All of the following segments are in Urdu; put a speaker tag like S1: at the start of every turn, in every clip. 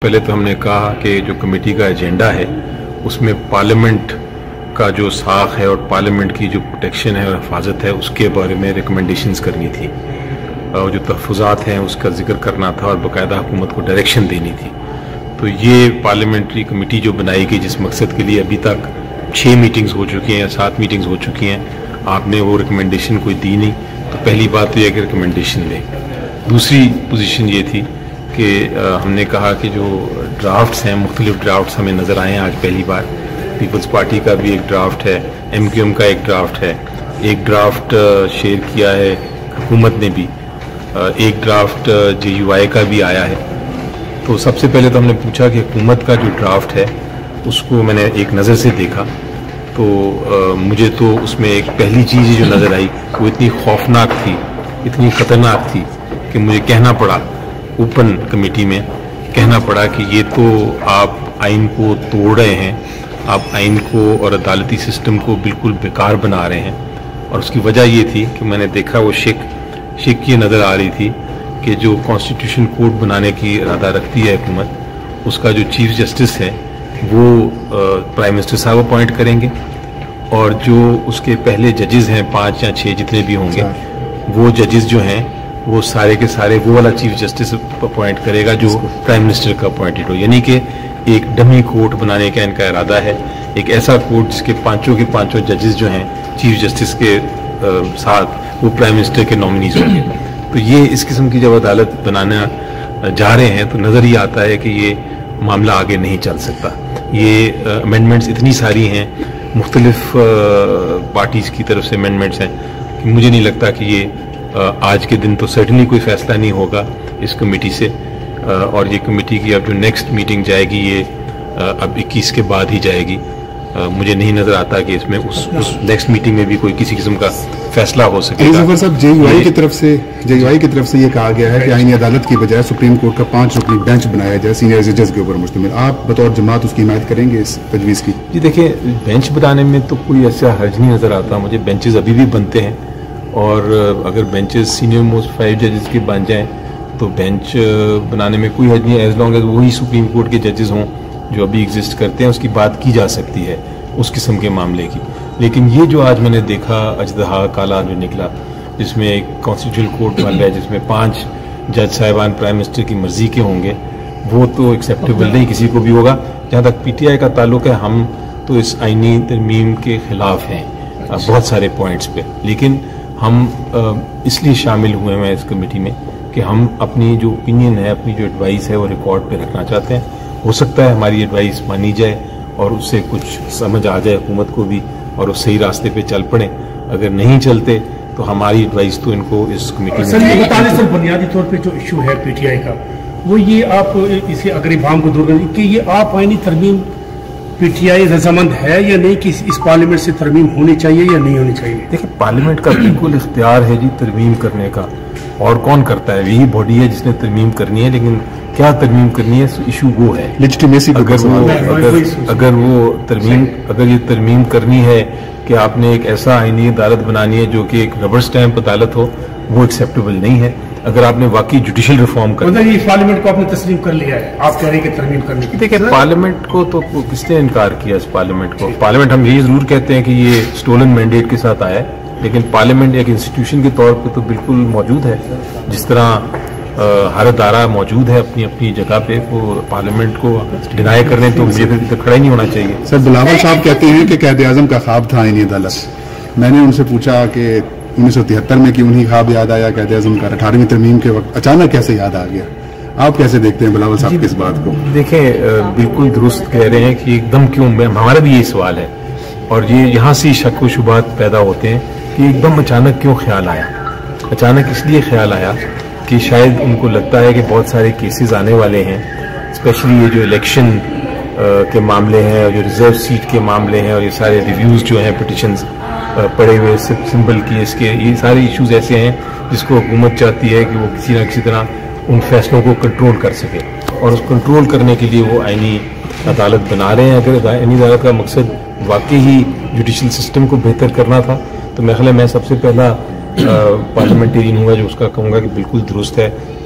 S1: پہلے تو ہم نے کہا کہ جو کمیٹی کا ایجنڈا ہے اس میں پارلیمنٹ کا جو ساخ ہے اور پارلیمنٹ کی جو پروٹیکشن ہے اور حفاظت ہے اس کے بارے میں ریکمنڈیشنز کرنی تھی اور جو تحفظات ہیں اس کا ذکر کرنا تھا اور باقاعدہ حکومت کو ڈائریکشن دینی تھی. تو یہ پارلیمنٹری کمیٹی جو بنائی گئی جس مقصد کے لیے ابھی تک 6 میٹنگز ہو چکی ہیں یا 7 میٹنگز ہو چکی ہیں, آپ نے وہ ریکمنڈیشن کوئی دی نہیں. تو پہلی بات تو یہ کہ ریکمنڈیشن لیں. دوسری پوزیشن یہ تھی کہ ہم نے کہا کہ جو ڈرافٹس ہیں مختلف ڈرافٹس ہمیں نظر آئے ہیں آج پہلی بار. پیپلز پارٹی کا بھی ایک ڈرافٹ ہے, MQM کا ایک ڈرافٹ ہے, ایک ڈرافٹ شیئر کیا ہے حکومت نے بھی, ایک ڈرافٹ JUI کا بھی آیا ہے. تو سب سے پہلے تو ہم نے پوچھا کہ حکومت کا جو ڈرافٹ ہے اس کو میں نے ایک نظر سے دیکھا تو مجھے تو اس میں ایک پہلی چیز جو نظر آئی وہ اتنی خوفناک تھی, اتنی خطرناک تھی کہ مجھے کہنا پڑا اوپن کمیٹی میں, کہنا پڑا کہ یہ تو آپ آئین کو توڑ رہے ہیں, آپ آئین کو اور عدالتی سسٹم کو بالکل بیکار بنا رہے ہیں. اور اس کی وجہ یہ تھی کہ میں نے دیکھا وہ شک یہ نظر آ رہی تھی کہ جو کانسٹیٹیوشن کوڈ بنانے کی ارادہ رکھتی ہے حکومت, اس کا جو چیف جسٹس ہے وہ پرائم منسٹر صاحب اپوائنٹ کریں گے اور جو اس کے پہلے ججز ہیں 5 یا 6 جتنے بھی ہوں گے وہ ججز جو ہیں وہ سارے کے سارے وہ والا چیف جسٹس اپوائنٹ کرے گا جو پرائم منسٹر کا اپوائنٹڈ ہو. یعنی کہ ایک ڈمی کورٹ بنانے کا ان کا ارادہ ہے, ایک ایسا کورٹ جس کے پانچوں ججز جو ہیں چیف جسٹس کے ساتھ وہ پرائم منسٹر کے نامنیز ہوں گے. تو یہ اس قسم کی جب عدالت بنانا جا رہے ہیں تو نظر ہی آتا ہے کہ یہ معاملہ آگے نہیں چل سکتا. یہ امینڈمنٹس اتنی ساری ہیں, مختلف پارٹیز کی طرف سے امینڈمنٹس ہیں کہ مجھے نہیں لگتا کہ یہ آج کے دن تو سرٹنلی کوئی فیصلہ نہیں ہوگا اس کمیٹی سے. اور یہ کمیٹی کی اب جو نیکسٹ میٹنگ جائے گی یہ اب 21 کے بعد ہی جائے گی. مجھے نہیں نظر آتا کہ اس میں اس نیکسٹ میٹنگ میں بھی کوئی کسی قسم کا فیصلہ ہو سکے گا.
S2: ظفر صاحب, JUI کی طرف سے یہ کہا گیا ہے کہ آئینی عدالت کی بجائے سپریم کورٹ کا 5 رکنی بینچ بنایا جائے سینئر ججز کے اوپر مشتمل. آپ بطور جماعت اس کی حمایت کریں گے اس تجویز کی؟
S1: جی دیکھیں, بینچ بنانے میں تو کوئی ایسا حرج نہیں نظر آتا مجھے. بینچز ابھی بھی بنتے ہیں اور اگر بینچز سینئر موسٹ 5 ججز کے بن جائیں تو بینچ بنانے میں کوئی حرج نہیں, ایز لانگ ایز وہی سپریم کورٹ کے ججز ہوں جو ابھی ایگزسٹ کرتے ہیں. اس کی بات کی جا سکتی ہے اس قسم کے معاملے کی. لیکن یہ جو آج میں نے دیکھا اجدہا کالا جو نکلا جس میں ایک کانسٹیٹیوشنل کورٹ بن رہا ہے جس میں 5 جج صاحبان پرائم منسٹر کی مرضی کے ہوں گے, وہ تو ایکسیپٹیبل نہیں کسی کو بھی ہوگا. جہاں تک PTI کا تعلق ہے, ہم تو اس آئینی ترمیم کے خلاف ہیں بہت سارے پوائنٹس پہ, لیکن ہم اس لیے شامل ہوئے ہیں اس کمیٹی میں کہ ہم اپنی جو اوپینین ہے, اپنی جو ایڈوائس ہے وہ ریکارڈ پہ رکھنا چاہتے ہیں. ہو سکتا ہے ہماری ایڈوائس مانی جائے اور اس سے کچھ سمجھ آ جائے حکومت کو بھی اور اس صحیح راستے پہ چل پڑیں. اگر نہیں چلتے تو ہماری ایڈوائس تو ان کو اس کمیٹی میں
S3: بنیادی طور پہ جو ایشو ہے PTI کا وہ یہ آپ اسے اگر ابہام کو دور کریں کہ یہ آپ آئینی ترمیم PTI رضامند ہے یا نہیں کہ اس پارلیمنٹ سے ترمیم ہونی چاہیے یا نہیں ہونی چاہیے؟
S1: دیکھیں, پارلیمنٹ کا بالکل اختیار ہے جی ترمیم کرنے کا, اور کون کرتا ہے؟ یہی باڈی ہے جس نے ترمیم کرنی ہے. لیکن کیا ترمیم کرنی ہے ایشو وہ ہے. اگر یہ ترمیم کرنی ہے کہ آپ نے ایک ایسا آئینی عدالت بنانی ہے جو کہ ایک ربر سٹیمپ عدالت ہو, وہ ایکسیپٹیبل نہیں ہے. اگر آپ نے واقعی جوڈیشل ریفارم کرنا ہے,
S3: یہ پارلیمنٹ کو آپ نے تسلیم کر لیا ہے, آپ کہہ رہے ہیں کہ ترمیم کرنے کی.
S1: دیکھیں, پارلیمنٹ کو تو کس نے انکار کیا اس پارلیمنٹ کو؟ پارلیمنٹ ہم یہی ضرور کہتے ہیں کہ یہ سٹولن مینڈیٹ کے ساتھ آیا ہے, لیکن پارلیمنٹ ایک انسٹیٹیوشن کے طور پہ تو بالکل موجود ہے. جس طرح ہر ادارہ موجود ہے اپنی اپنی جگہ پہ, وہ پارلیمنٹ کو ڈینائی کرنے تو مجھے کھڑا ہی نہیں ہونا چاہیے.
S2: سر, بلاول صاحب کہتے ہیں کہ قائد اعظم کا خواب تھا آئینی عدالت. میں نے ان سے پوچھا کہ 1973 میں کہ انہیں خواب یاد آیا قائد اعظم کا 18ویں ترمیم کے وقت اچانک کیسے یاد آ گیا؟ آپ کیسے دیکھتے ہیں بلاول صاحب کی اس بات کو؟
S1: دیکھیں, بالکل درست کہہ رہے ہیں کہ ایک دم کیوں, ہمارا بھی یہی سوال ہے اور یہ یہاں سے شک و شبہات پیدا ہوتے ہیں کہ ایک دم اچانک کیوں خیال آیا. اچانک اس لیے خیال آیا کہ شاید ان کو لگتا ہے کہ بہت سارے کیسز آنے والے ہیں, اسپیشلی یہ جو الیکشن کے معاملے ہیں اور جو ریزرو سیٹ کے معاملے ہیں اور یہ سارے ریویوز جو ہیں پٹیشنز پڑے ہوئے سمبل کیس کے, یہ سارے ایشوز ایسے ہیں جس کو حکومت چاہتی ہے کہ وہ کسی نہ کسی طرح ان فیصلوں کو کنٹرول کر سکے, اور اس کنٹرول کرنے کے لیے وہ آئینی عدالت بنا رہے ہیں. اگر آئینی عدالت کا مقصد واقعی ہی جوڈیشل سسٹم کو بہتر کرنا تھا تو میں خیال ہے میں سب سے پہلا پارلیمنٹیرین ہوں گا جو اس کا کہوں گا کہ بالکل درست ہے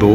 S1: 2